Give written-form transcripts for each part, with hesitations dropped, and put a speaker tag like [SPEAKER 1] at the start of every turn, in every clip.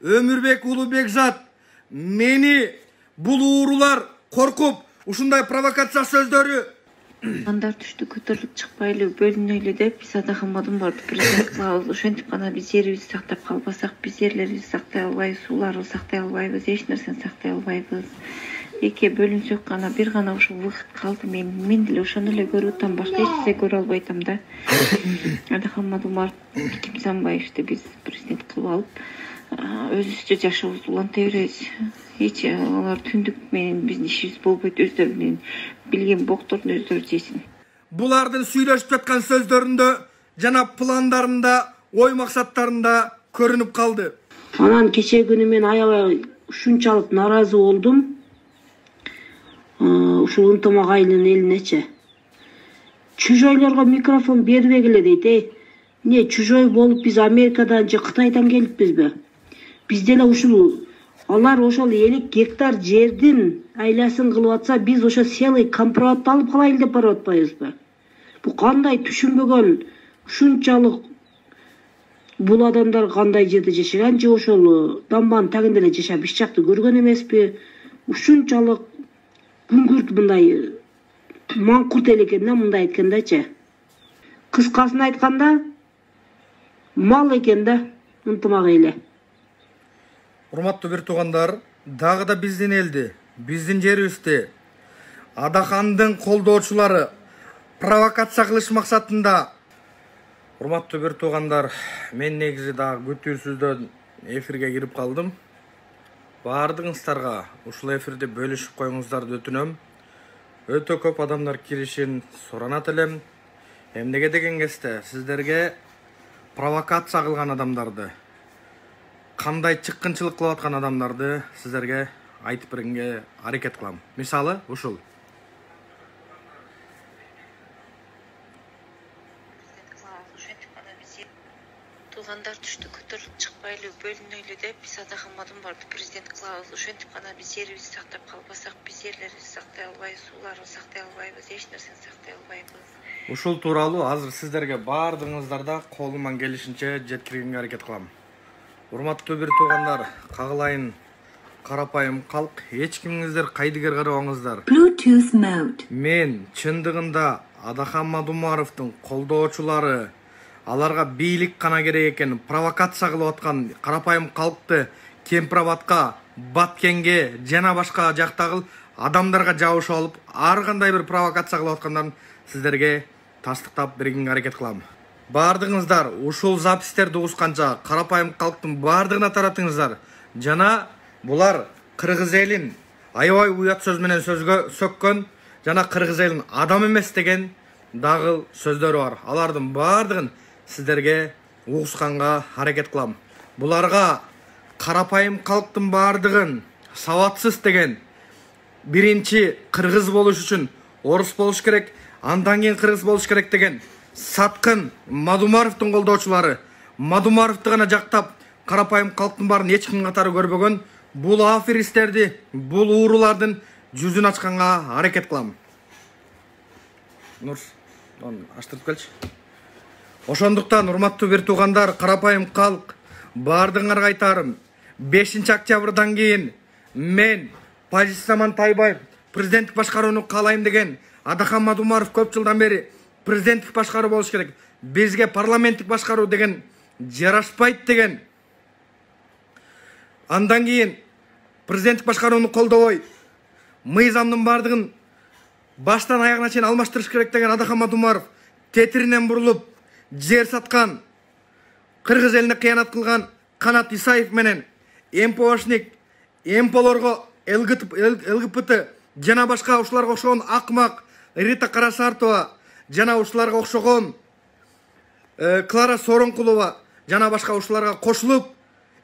[SPEAKER 1] Өмүрбек уулу Бекзат, мени бул уурулар коркуп, ушундай провокация сөздөрү
[SPEAKER 2] Андар түштү көтөрүлүп чыкпайлы, бөлүнөлү деп биз Адаханмадын барды президент кылабыз. Ошентип гана биз жерибизди сактап калбасак, биз жерлерибизди сактай албайбыз, сууларды сактай албайбыз, эч нерсени сактай албайбыз. Эки бөлүнсөк гана, бир гана ушул вакыт калды. Мен деле ошону эле көрүп атам, башка эч нерсе көрө албай атам да. Адаханмадын бар Ким Санбаевди биз президент кылып алып, өзүбүзчө жашообузду уланта беребиз. Эч алар түндүк менен биздин ишибиз болбойт, өздөрү менен билген бокторун өздөрү жесин.
[SPEAKER 1] Булардын сүйлөшүп жаткан сөздөрүндө жана пландарында, ой максаттарында көрүнүп калды.
[SPEAKER 3] Анан кечээ күнү мен аябай ушунчалык наразы болдум. Ушул ынтымагайлын элинечи. Чужойлорго микрофон бербегиле дейт. Не чужой болуп биз Америкадан же Кытайдан келиппизби? Биз деле ушул алар ошол 50 гектар жердин айласын кылып атса, биз ошо селый компромат алып калайлы деп барып атпайбызбы? Бу кандай түшүнбөгөн, ушунчалык бул адамдар кандай жерде жашаган же ошол дамбанын тагында эле жашап иш жакты көргөн эмеспи? Ушунчалык күңгүрт мындай маңкурт эле экен да, мындай айткандачы. Кыскасын айтканда мал экен да, ынтымак эле.
[SPEAKER 1] Урматтуу бир туугандар, дагы да биздин элди, биздин жерибизди Адахандын колдоочулары провокация кылыш максатында. Урматтуу бир туугандар, мен негизи дагы күтүүсүздөн эфирге кирип калдым. Бардыгыңыздарга ушул эфирди бөлүшүп коюңуздарды өтүнөм. Өтө көп адамдар киришин суранат элем. Эмнеге деген кезде сиздерге провокация кылган адамдарды, кандай чыккынчылык кылып аткан адамдарды сиздерге айтып бергенге аракет кылам. Мисалы, ушул.
[SPEAKER 2] Туугандар түштү көтөрүлүп чыкпайлы, бөлүнөлү деп биз Адаханмадын барды президент кылабыз. Ошентип гана биз жерибизди сактап калбасак, биз жерлерибизди сактай албайбыз, сууларды сактай албайбыз, эч нерсени сактай албайбыз.
[SPEAKER 1] Ушул тууралуу азыр сиздерге бардыгыңыздарда колуман келишинче жеткиргенге аракет кылам. Урматтуу бир туугандар, кагылайын карапайым калк, эч кимиңиздер кайдыгер карабаңыздар.
[SPEAKER 4] Bluetooth mode.
[SPEAKER 1] Мен чындыгында Адаханмад Умаровдун колдоочулары, аларга бийлик гана керек экен, провокация кылып аткан карапайым калкты Кемпирабадка, Баткенге жана башка жактагы адамдарга жабышып алып, ар кандай бир провокация кылып аткандарын сиздерге тастыктап бергенге аракет кылам. Бардыгыңыздар ушул запистерди угушканча карапайым калктын бардыгына таратыңыздар. Жана булар кыргыз элин аябай уят сөз менен сөзгө сөккөн, жана кыргыз элин адам эмес деген дагы сөздөрү бар. Алардын бардыгын сиздерге угушканга аракет кылам. Буларга карапайым калктын бардыгын сабатсыз деген, биринчи кыргыз болуш үчүн орус болуш керек, андан кийин кыргыз болуш керек деген саткын Мадумаровдун колдоочулары, Мадумаровду гана жактап, карапайым калктын барын эч ким катары көрбөгөн бул аферисттерди, бул уурулардын жүзүн ачканга аракет кылам. Нурс, аштырып келчи. Ошондуктан урматтуу бир туугандар, карапайым калк, бардыгыңарга айтарым, 5-октябрдан кийин мен Пазисаман Тайбаев президенттик башкарууну каалайм деген Адаханмад Умаров көп жылдан бери президенттик башкаруу болуш керек, бизге парламенттик башкаруу деген жарашпайт деген. Андан кийин президенттик башкарууну колдобой, мыйзамдын бардыгын баштан аягына чейин алмаштырыш керек деген Адаханмад Умаров тетиринен бурулуп, жер саткан, кыргыз элине кыянат кылган Канат Исаев менен МПОшник, МПлорго ЛГБТ жана башка ушуларга окшогон акмак Рита Карасартова жана ушуларга окшогон Клара Соронкулова жана башка ушуларга кошулуп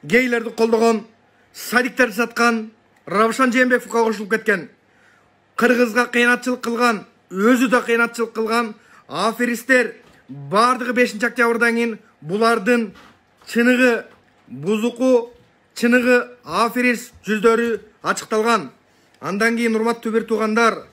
[SPEAKER 1] гейлерди колдогон, садиктерди саткан, Равшан Жээнбековго кошулуп кеткен, кыргызга кыянатчылык кылган, өзү да кыянатчылык кылган аферисттер бардыгы 5-октябрдан кийин булардын чыныгы бузуку, чыныгы аферист жүздөрү ачыкталган. Андан кийин урматтуу бир туугандар,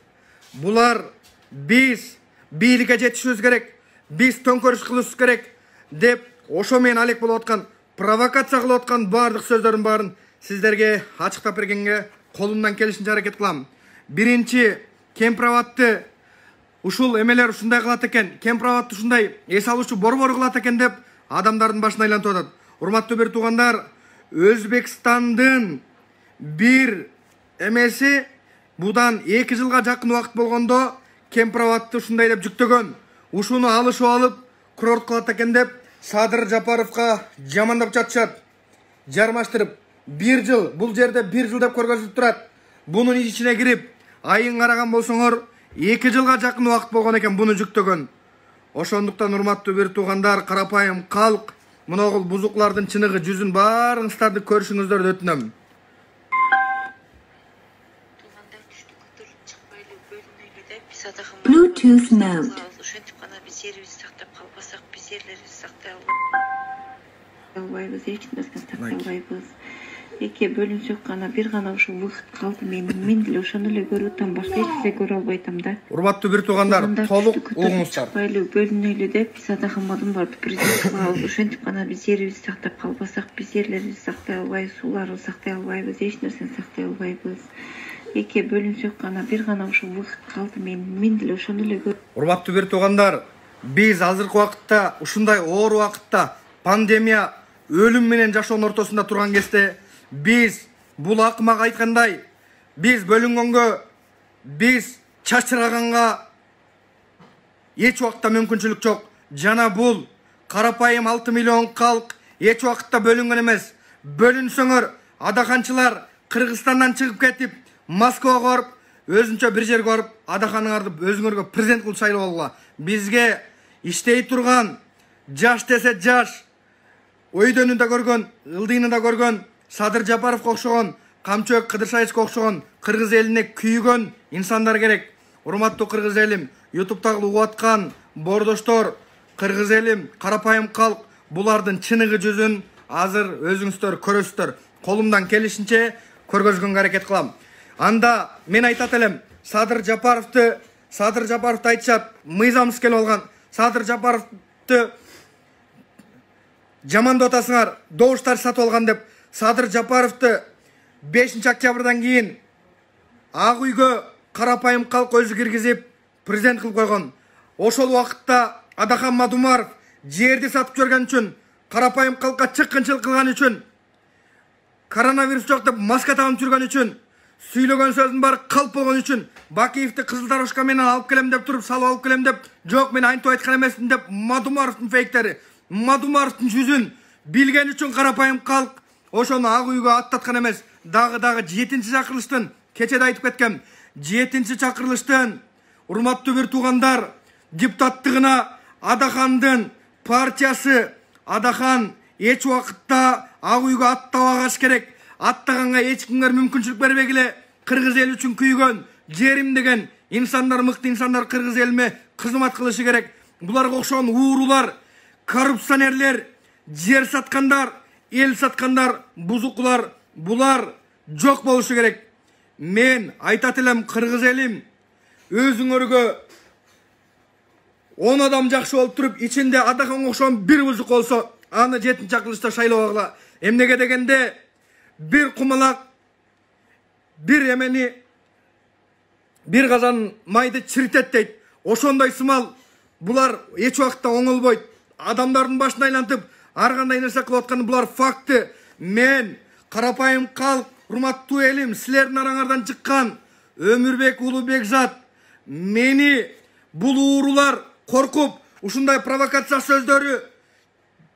[SPEAKER 1] булар биз бийликке жетишибиз керек, биз төңкөрүш кылышыбыз керек деп ошо менен алек болуп аткан провокация кылып аткан бардык сөздөрдүн баарын сиздерге ачыктап бергенге колумдан келишинче аракет кылам. Биринчи, кемпирабадты ушул эмелер ушундай кылат экен, кемпирабадты ушундай эс алуучу борбор кылат экен деп адамдардын башына айлантып атат. Урматтуу бир туугандар, Өзбекстандын бир эмеси будан 2 жылга жакын убакыт болгондо кемпирабадты ушундай деп жүктөгөн. Ушуну алышып алып, курорт кылат экен деп Садыр Жапаровго жамандап жатышат. Жармаштырып 1 жыл, бул жерде 1 жыл деп көргөзүлүп турат. Бунун ичине кирип, айын караган болсоңор 2 жылга жакын убакыт болгон экен буну жүктөгөн. Ошондуктан урматтуу бир туугандар, карапайым калк, мынагул бузуклардын чыныгы жүзүн баарыңыздарды көрүшүңүздөрдү өтүнөм.
[SPEAKER 4] Bluetooth mode.
[SPEAKER 2] Ошентип гана биз жерибизди сактап калбасак, биз жерлерибизди сактай албайбыз, эч нерсени сактай албайбыз. Эки бөлүнсөк гана, бир гана ушул убакыт калды. Мен деле ошону эле көрүп атам, башка эч нерсе көрө албай атам да.
[SPEAKER 1] Урматтуу бир туугандар, толук угуңуздар.
[SPEAKER 2] Бөлүнөлү деп биз Адаханмадым барды президент кылабыз. Ошентип гана биз жерибизди сактап калбасак, биз жерлерибизди сактай албайбыз, сууларды сактай албайбыз, эч нерсени сактай албайбыз. Эки бөлүнсөк гана, бир гана ушул убакыт калды. Мен деле ошону эле көрүп.
[SPEAKER 1] Урматтуу бир туугандар, биз азыркы убакытта, ушундай оор убакытта, пандемия, өлүм менен жашоонун ортосунда турган кезде, биз бул акмак айткандай, биз бөлүнгөнгө, биз чачыраганга эч убакытта мүмкүнчүлүк жок. Жана бул карапайым 6 миллион калк эч убакытта бөлүнгөн эмес. Бөлүнсөңөр, адаханчылар Кыргызстандан чыгып кетип, Москвага барып, өзүнчө бир жерге барып, адаханыңарды өзүңөргө президент кылып шайлап алгыла. Бизге иштей турган, жаш десе жаш, өйдөнү да көргөн, ылдыйны да көргөн, Садыр Жапаровго окшогон, Камчыбек Кыдыршаевичке окшогон, кыргыз элине күйгөн инсандар керек. Урматтуу кыргыз элим, YouTube'тагы угуп аткан бордоштор, кыргыз элим, карапайым калк, булардын чыныгы жүзүн азыр өзүңүздөр көрөсүздөр. Колумдан келишинче көргөзгөнгө аракет кылам. Анда мен айтат элем, Садыр Жапаровду айтышат, мыйзамсыз келип алган. Садыр Жапаровду жамандап атасыңар, добуштар сатып алган деп. Садыр Жапаровду 5 октябрдан кийин Ак үйгө карапайым калк өзү киргизип президент кылып койгон. Ошол убакытта Адахан Мадумаров жерди сатып жиберген үчүн, карапайым калкка чыккынчылык кылган үчүн, коронавирус жок деп маска тагып жүргөн үчүн, сүйлөгөн сөздүн баары калп болгон үчүн, Бакиевди кызыл дорожка менен алып келем деп туруп, салып алып келем деп, жок мен антип айткан эмесмин деп, Мадумаровдун фейктери, Мадумаровдун жүзүн билген үчүн карапайым калк ошону Ак үйгө аттаткан эмес. Дагы 7-чи чакырылыштын, кечеде айтып кеткем, 7-чи чакырылыштын урматтуу бир туугандар, депутаттыгына Адахандын партиясы, Адахан эч убакытта Ак үйгө аттабагаш керек. Аттаганга эч кимге мүмкүнчүлүк бербегиле. Кыргыз эл үчүн күйгөн, жерим деген инсандар, мыкты инсандар кыргыз элиме кызмат кылышы керек. Буларга окшогон уурулар, коррупционерлер, жер саткандар, эл саткандар, бузукулар, булар жок болушу керек. Мен айтат элем, кыргыз элим, өзүңөргө 10 адам жакшы болуп туруп, ичинде Адаханга окшогон бир бузук болсо, аны 7-чи чакырылышта шайлап алгыла. Эмнеге дегенде, бир кумалак, бир эмени, бир казан майды чиритет дейт. Ошондой сымал булар эч убакытта оңолбойт. Адамдардын башына айлантып, ар кандай нерсе кылып атканы булар факты. Мен карапайым калк, урматтуу элим, силердин араңардан чыккан Өмүрбек Улубекзат, мени бул уурулар коркуп, ушундай провокация сөздөрү,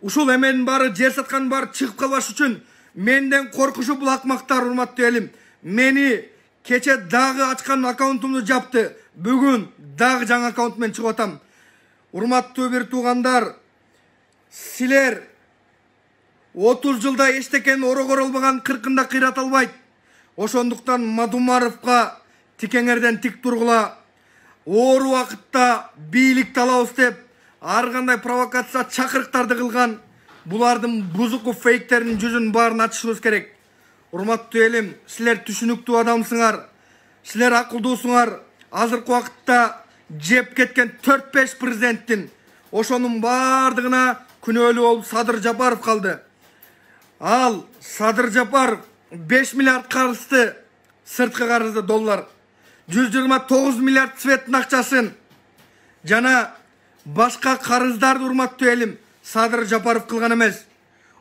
[SPEAKER 1] ушул эменин баары, жер саткандын баары чыгып калбаш үчүн менден коркушу бул акмактар, урматтуу элим. Мени кече дагы ачкан аккаунтумду жапты. Бүгүн дагы жаңы аккаунт менен чыгып атам. Урматтуу бир туугандар, силер 30 жылда эчтекени орогор албаган 40-ында кыйрата албайт. Ошондуктан Мадумаровго тикеңерден тик тургула. Оор убакытта бийлик талабыз деп ар кандай провокация чакырыктарды кылган булардын бузуку фейктеринин жүзүн баарын ачышыбыз керек. Урматтуу элим, силер түшүнүктүү адамсыңар. Силер акылдуусуңар. Азыркы убакытта жеп кеткен 4-5 президенттин ошонун бардыгына күнөөлүү болуп Садыр Жапаров калды. Ал Садыр Жапаров 5 миллиард қарызды, сыртқы қарызды доллар, 129 миллиард цветтің ақшасын, жана башқа қарыздарды урматтуу элим Садыр Жапаров кылган эмес.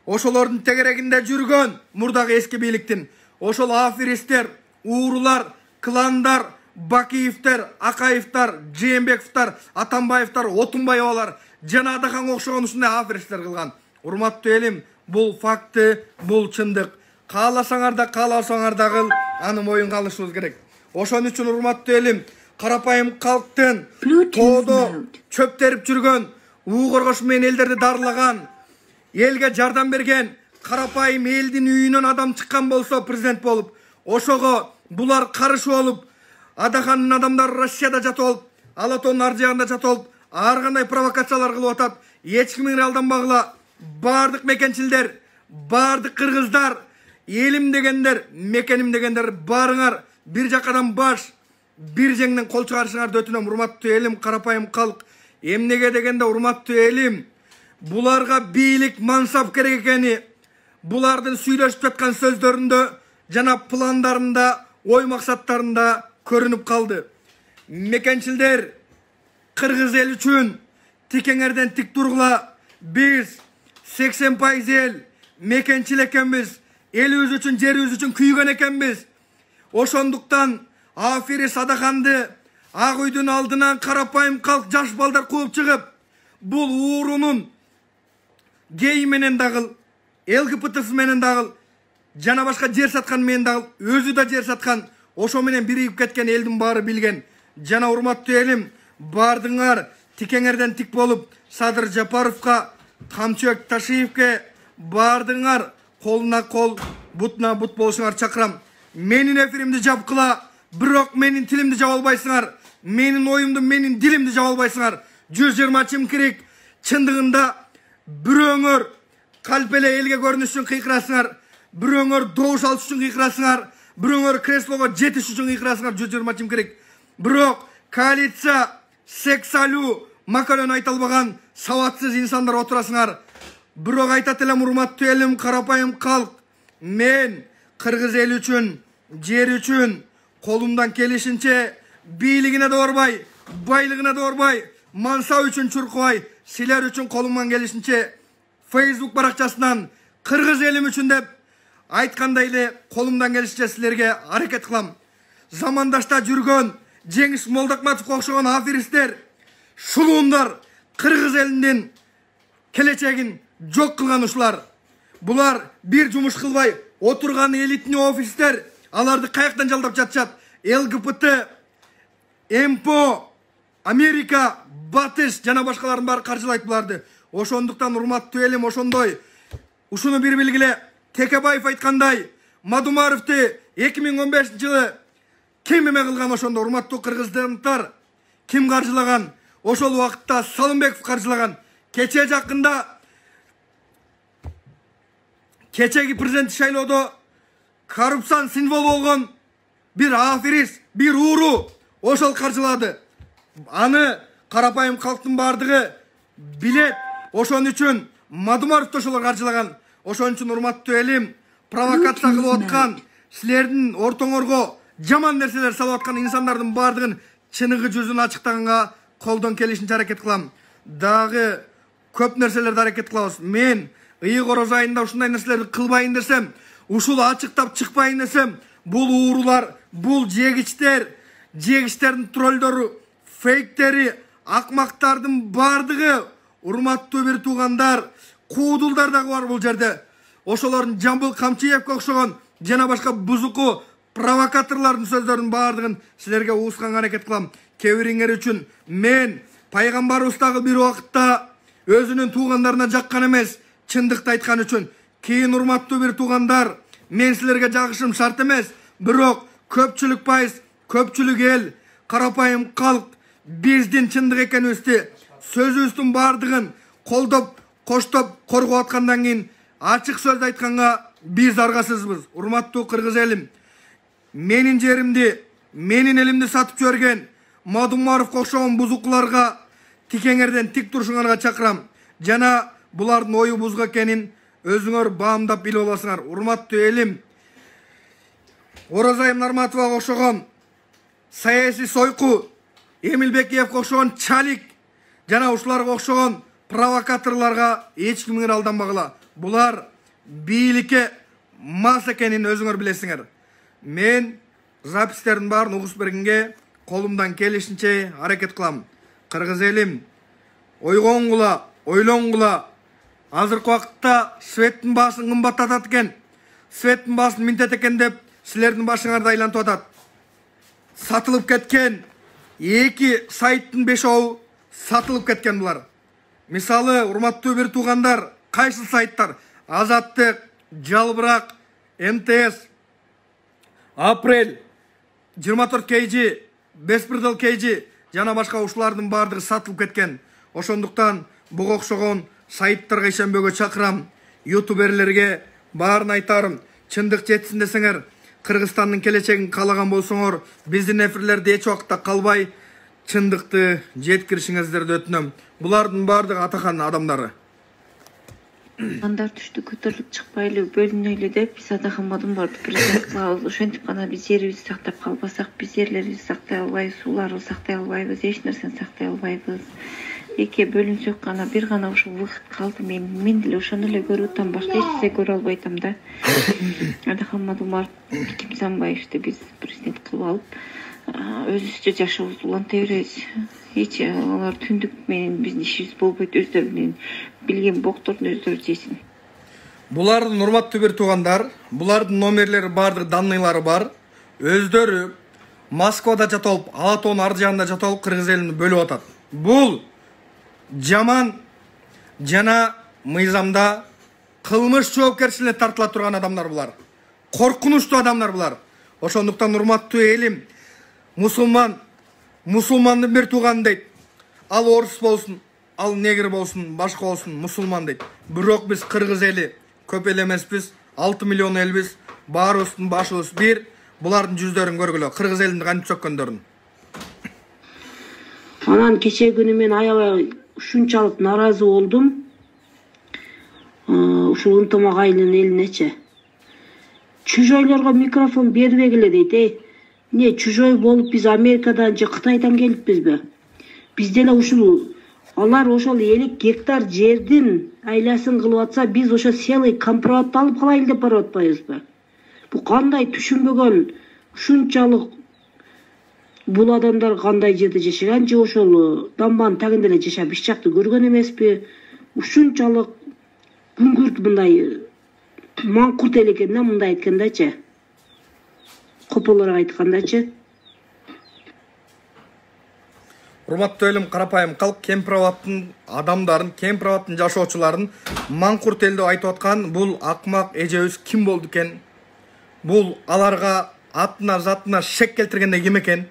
[SPEAKER 1] Ошолордун тегерегинде жүргөн мурдагы эски бийликтин, ошол аферистер, уурулар, кландар, Бакиевтер, Акаевтар, Жээнбековтар, Атамбаевтар, Отунбаевалар жана Адаханга окшогон ушундай аферистер кылган. Урматтуу элим, бул факты, бул чындык. Кааласаңар да, кааласаңар да кыл, аны моюнга алышыбыз керек. Ошон үчүн урматтуу элим, карапайым калктын тоодо чөп терип жүргөн, уу коргош менен элдерди дарылаган, элге жардам берген, карапайым элдин үйүнөн адам чыккан болсо президент болуп, ошого булар каршы болуп, Адахандын адамдары Россияда жатып алып, Алатоонун ар жагында жатып алып, ар кандай провокациялар кылып атат. Эч кимге алданбагыла. Бардык мекенчилдер, бардык кыргыздар, элим дегендер, мекеним дегендер, барыңар бир жакадан баш, бир жеңден кол чыгарышыңарды өтүнөм. Урматтуу элим, карапайым калк. Эмнеге дегенде, урматтуу элим, буларга бийлик, мансап керек экени, булардын сүйлөшүп жаткан сөздөрүндө жана пландарында, ой максаттарында көрүнүп калды. Мекенчилдер, кыргыз эл үчүн тикеңерден тик тургула. Биз 80% эл мекенчил экенбиз, элибиз үчүн, жерибиз үчүн күйгөн экенбиз. Ошондуктан аферист Адаханды Ак үйдүн алдынан карапайым калк жаш балдар кууп чыгып, бул уурунун гей менен дагыл, ЛГБТ менен дагыл, жана башка жер саткан менен дагыл, өзү да жер саткан, ошо менен биригип кеткен элдин баары билген. Жана урматтуу элим, бардыңар тикеңерден тик болуп, Садыр Жапаровка, Камчыбек Ташиевке бардыңар колуна кол, бутуна бут болушуңар чакырам. Менин эфиримди жапкыла, бирок менин тилимди жаба албайсыңар. Менин оюмду, менин дилимди жаба албайсыңар. 120 чимкирик, чындыгында бирөөңөр калп эле элге көрүнүш үчүн кыйкырасыңар, бирөөңөр добуш алыш үчүн кыйкырасыңар, бирөөңөр креслого жетиш үчүн кыйкырасыңар. 120 чимкирик. Бирок коалиция, сексалуу, макарон айта албаган сабатсыз инсандар отурасыңар. Бирок айтат элем, урматтуу элим, карапайым калк, мен кыргыз эл үчүн, жер үчүн колумдан келишинче бийлигине да барбай, байлыгына да барбай, мансап үчүн чуркубай, силер үчүн колумдан келишинче Facebook баракчасынан кыргыз элим үчүн деп айткандай эле колумдан келишинче силерге аракет кылам. Замандашта жүргөн Жеңиш Молдокматовго окшогон аферистер, шулуундар кыргыз элинин келечегин жок кылган ушулар. Булар бир жумуш кылбай отурган элитный офистер, аларды каяктан жалдап жатышат? ЛГБТ, МПО, Америка, Батыш жана башкалардын баары каржылайт буларды. Ошондуктан урматтуу элим, ошондой ушуну бир билгиле, Текебаев айткандай, Мадумаровду 2015-жылы ким эме кылган? Ошондо урматтуу кыргыздар, ким каржылаган? Ошол убакытта Салымбеков каржылаган. Кече жакында, кечеги президент шайлоодо коррупциянын символу болгон бир аферист, бир ууру ошол каржылады. Аны карапайым калктын бардыгы билет. Ошон үчүн Мадумаровду ошолор каржылаган. Ошон үчүн урматтуу элим, провокация кылып аткан, силердин ортоңорго жаман нерселер салып аткан инсандардын бардыгын чыныгы жүзүн ачыктаганга колдон келишинче аракет кылам. Дагы көп нерселерди аракет кылабыз. Мен ый короз айында ушундай нерселерди кылбайын десем, ушул ачыктап чыкпайын десем, бул уурулар, бул жегичтердин троллдору, фейктери, акмактардын бардыгы, урматтуу бир туугандар, куудулдар дагы бар бул жерде. Ошолордун Жамбыл Камчыевке окшогон жана башка бузуку провокаторлордун сөздөрүнүн бардыгын силерге уусканга аракет кылам. Кебириңер үчүн мен пайгамбарыбыз дагы бир убакытта өзүнүн туугандарына жаккан эмес, чындыкты айткан үчүн. Кийин урматтуу бир туугандар, мен силерге жагышым шарт эмес, бирок көпчүлүк пайыз, көпчүлүк эл, карапайым калк биздин чындык экенибизди, сөзүбүздүн бардыгын колдоп, коштоп, коргоп аткандан кийин ачык сөз айтканга биз аргасызбыз. Урматтуу кыргыз элим, менин жеримди, менин элимди сатып жиберген Мадумаровго окшогон бузукуларга тикеңерден тик турушуңарга чакырам. Жана булардын ою бузук экенин өзүңөр баамдап билип аласыңар. Урматтуу элим, Оразай Нарматовага окшогон саясий сойку, Эмил Бекиевге окшогон чалик жана ушуларга окшогон провокаторлорго эч кимиңер алданбагыла. Булар бийликке мас экенин өзүңөр билесиңер. Мен запистердин баарын угуп бергенге колумдан келишинче аракет кылам. Кыргыз элим, ойгоңгула, ойлоңгула. Азыркы убакытта светтин баасын кымбаттатат экен. Светтин баасын минтет экен деп силердин башыңарды айлантып атат. Сатылып кеткен 2 сайттын 5 сатылып кеткен булар. Мисалы, урматтуу бир туугандар, кайсы сайттар? Азаттык, Жалбырак, МТС, Апрель, 24 KG, Беспредел KG жана башка ушулардын баардыгы сатылып кеткен. Ошондуктан буга окшогон сайттарга ишенбөөгө чакырам. Ютуберлерге баарын айтарым. Чындык жетсин десеңер, Кыргызстандын келечегин каалаган болсоңор, биздин эфирлерди эч убакта калбай чындыкты жеткиришиңиздерди өтүнөм. Булардын баардыгы атахан адамдары.
[SPEAKER 2] Андар түштү көтөрүлүп чыкпайлы, бөлүнөлү деп биз Атаханбадын барды президент кылабыз. Ошентип гана биз жерибизди сактап калбасак, биз жерлерибизди сактай албайбыз, сууларыбызды сактай албайбыз, эч нерсени сактай албайбыз. Эки бөлүнсөк гана, бир гана ушул вакыт калды. Мен деле ошону эле көрүп атам, башка эч нерсе көрө албай атам да. Атаханбад Умаров, Кимсанбаевди биз президент кылып алып, өзүбүзчө жашообузду уланта беребиз. Эч алар түндүк менен биздин ишибиз болбойт, өздөрү менен билген боктордун өздөрү жесин.
[SPEAKER 1] Булардын урматтуу бир туугандар, булардын номерлери баардык данныйлары бар. Өздөрү Москвада жатып, Алатоонун ар жагында жатып, кыргыз элин бөлүп атат. Бул жаман жана мыйзамда кылмыш жоопкерчиликке тартыла турган адамдар булар. Коркунучтуу адамдар булар. Ошондуктан урматтуу элим, мусулмандын бир тууганы дейт. Ал орус болсун, ал негр болсун, башка болсун, мусулман дейт. Бирок биз кыргыз эли көп эл эмеспиз, 6 миллион элбиз, баарыбыздын башыбыз бир. Булардын жүздөрүн көргүлө, кыргыз элин кантип сөккөндөрүн.
[SPEAKER 3] Анан кече күнү мен аябай ушунчалык наразы болдум. Ушул ынтымагайлын элинечи. Чужойлорго микрофон бербегиле дейт. Не чужой болуп биз Америкадан же Кытайдан келиппизби? Биз деле ушул алар ошол 50 гектар жердин айласын кылып атса, биз ошо селый компромат алып калайлы деп барып атпайбызбы? Бу кандай түшүнбөгөн, ушунчалык бул адамдар кандай жерде жашаган же ошол дамбанын тагында эле жашап иш жакты көргөн эмеспи? Ушунчалык күңгүрт мындай маңкурт эле экен да, мындай айткандачы. Кополорго айткандачы.
[SPEAKER 1] Урматтуу элим, карапайым калк кемпирабадтын адамдарын, кемпирабадтын жашоочуларын маңкурт эл деп айтып аткан бул акмак эжебиз ким болду экен? Бул аларга атына затына шек келтиргенде ким экен?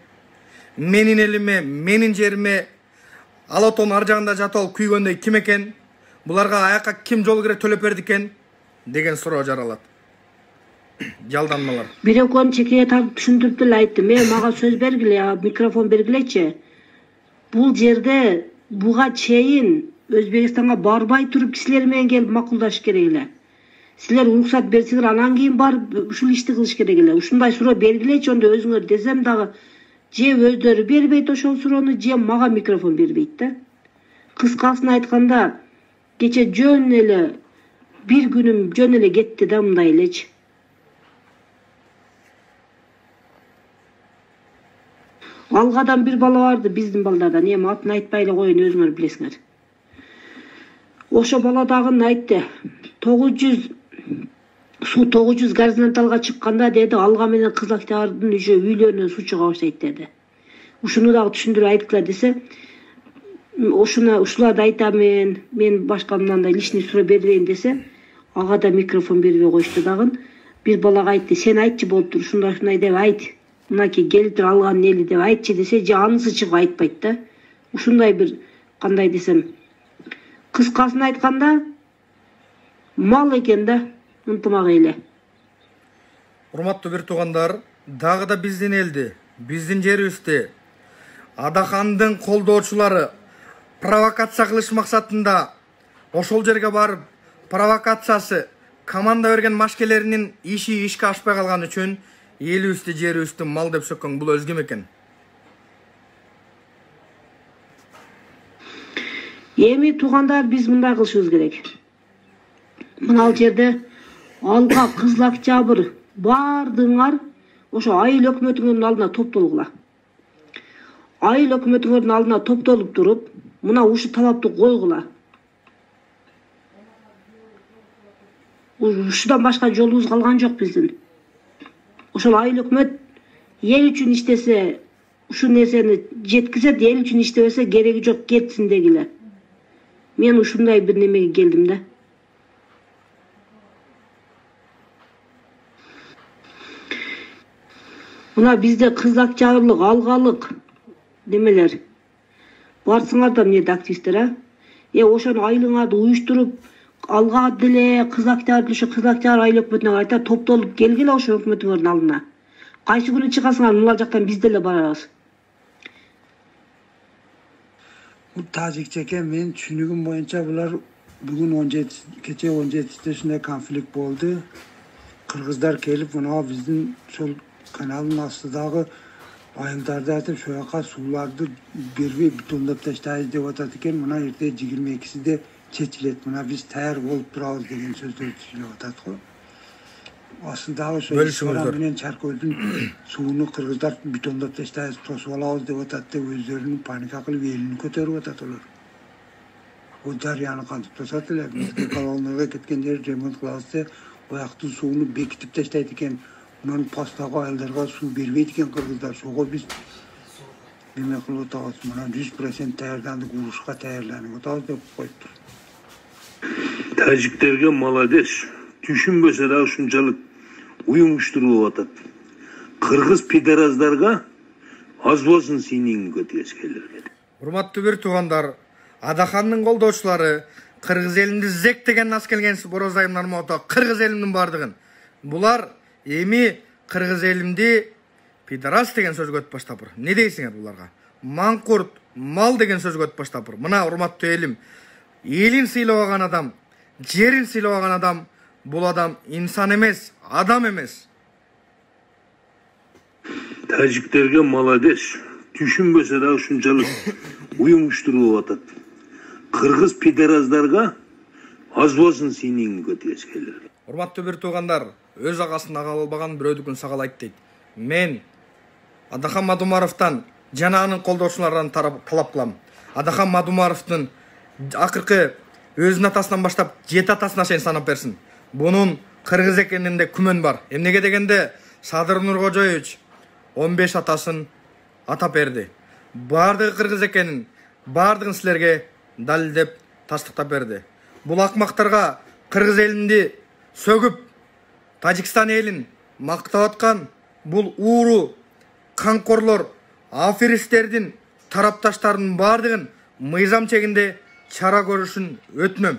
[SPEAKER 1] Менин элиме, менин жериме Алатоонун ар жагында жатып алып күйгөндө ким экен? Буларга аякка ким жол кире төлөп берди экен? Деген суроо жаралат. Жалданмалар.
[SPEAKER 3] Бир экөөнү чекеге тартып түшүндүрүп деле айттым. Мага сөз бергиле, микрофон бергилечи. Бул жерде буга чейин Өзбекстанга барбай туруп кишилер менен келип макулдашыш керек эле. Силер уруксат берсеңер, анан кийин барып ушул ишти кылыш керек эле. Ушундай суроо бергилечи ондо өзүңөр десем дагы же өздөрү бербейт ошол суроону, же мага микрофон бербейт да. Кыскасын айтканда, кече жөн эле бир күнүм жөн эле кетти да, мындай элечи. Алгадан бир бала барды биздин балдардан, эми атын айтпай эле коеюн, өзүңөр билесиңер. Ошо бала дагы айтты. 900 горизонталга чыкканда деди, алга менен Кызыл Октябрдын уже үйлөрүнө суу чыга баштайт деди. Ушуну дагы түшүндүрүп айткыла десе, ушуларды айтамын, мен башка мындай лишний суроо бербейм десе, ага да микрофон бербей коюшту дагы. Бир балага айтты, сен айтчы болуптур, ушундай деп айт. Мынаки келиптир алган эли деп айтчы десе, же анысы чыгып айтпайт да. Ушундай бир кандай десем, кыскасын айтканда мал экен да, ынтымак эле.
[SPEAKER 1] Урматтуу бир туугандар, дагы да биздин элди, биздин жерибизди Адахандын колдоочулары провокация кылыш максатында ошол жерге барып провокациясы команда берген машкелерinin ишке ашпай калган үчүн элибизди жерибизди мал деп сөккөн бул өзгем экен.
[SPEAKER 3] Эми туугандар, биз мындай кылышыбыз керек. Мына жерде алга кызлак жабыр бардыңар ошо айыл өкмөтүңөрдүн алдына топтолгула. Айыл өкмөтүңөрдүн алдына топтолуп туруп, мына ушу талапты койгула. Ушудан башка жолубуз калган жок биздин. Ошол айыл өкмөт эл үчүн иштесе, ушу нерсени жеткизет, эл үчүн иштебесе кереги жок, кетсин дегиле. Мен ушундай бир немеге келдим да. Мына бизде кызлак жабырлык, алгалык немелер. Барсыңар да эмне активисттер, ошону айылыңарды уюштуруп, алга деле кызлак жабыр, ошо кызлак жабыр айыл өкмөтүнө айта топтолуп келгиле ошо өкмөтүңөрдүн алдына. Кайсы күнү чыгасыңар, мына жактан биз деле барабыз.
[SPEAKER 4] Bu Tacikçe men düşünügüm boyunca bular bugün keçe 17'de şunday konflikt oldu. Kırgızlar kelip buna bizden sol kanalın astıdağı ayıllarda atıp şoyaka sulardı bir bütünlep taştayız dep atatken buna erte 22'si de çeçilet. Buna biz tayar olup durabız degen sözler düşünüp atatko. Aslında şoyaka Çarköl'dün suunu Kırgızlar bütünlep taştayız tosup alabız dep atatdı, özlerinin panika kılıp elini köterip atatolar. O daryanı kantıp tosatılar. Bizde kolonlarga ketkenleri remont kılavuzda oyaktın suunu bekitip taştaydı eken, bunun pastağı ayıllarga su bermeydi eken Kırgızlar. Soğuk biz bilmek kılıp otağız. Buna 100% tayarlandık, uruşka tayarlandık otağız dep koyup dur.
[SPEAKER 5] Taciklerge malades. Düşünböse daha şuncalık uyumuşturup atat. Kırgız pidarazlarga az bolsun sinin kötü eskerlerge.
[SPEAKER 1] Урматтуу бир туугандар, Адахандын колдоочулары Кыргыз элинде зек деген нас келген Борозайым Нармото Кыргыз элимдин бардыгын. Булар эми Кыргыз элимди пидорас деген сөзгө өтүп баштапыр. Не дейсиңер буларга? Маңкурт, мал деген сөзгө өтүп баштапыр. Мына урматтуу элим, элин сыйлабаган адам, жерин сыйлабаган адам, бул адам инсан эмес, адам эмес.
[SPEAKER 5] Taciklerge malades. Düşünböse daha şuncalık uyumuşturup atat. Kırgız pidarazlarga az bolsun sinin kötü eskerlerge.
[SPEAKER 1] Урматтуу бир туугандар, өз агасын ага албаган бирөөдүкүн сагалайт дейт. Мен Адахан Мадумаровдон жана анын колдоочуларынан талап кылам. Адахан Мадумаровдун акыркы өзүнүн атасынан баштап 7 атасына чейин санап берсин. Бунун кыргыз экенинде күмөн бар. Эмнеге дегенде Садыр Нуркожоевич 15 атасын атап берди. Бардыгы кыргыз экенин бардыгын силерге далилдеп тастыктап берди. Бул акмактарга кыргыз элинди сөгүп, Тажикстан элин мактап аткан бул ууру канкорлор, аферисттердин тарапташтарынын бардыгын мыйзам чегинде чара көрүшүн өтүнөм.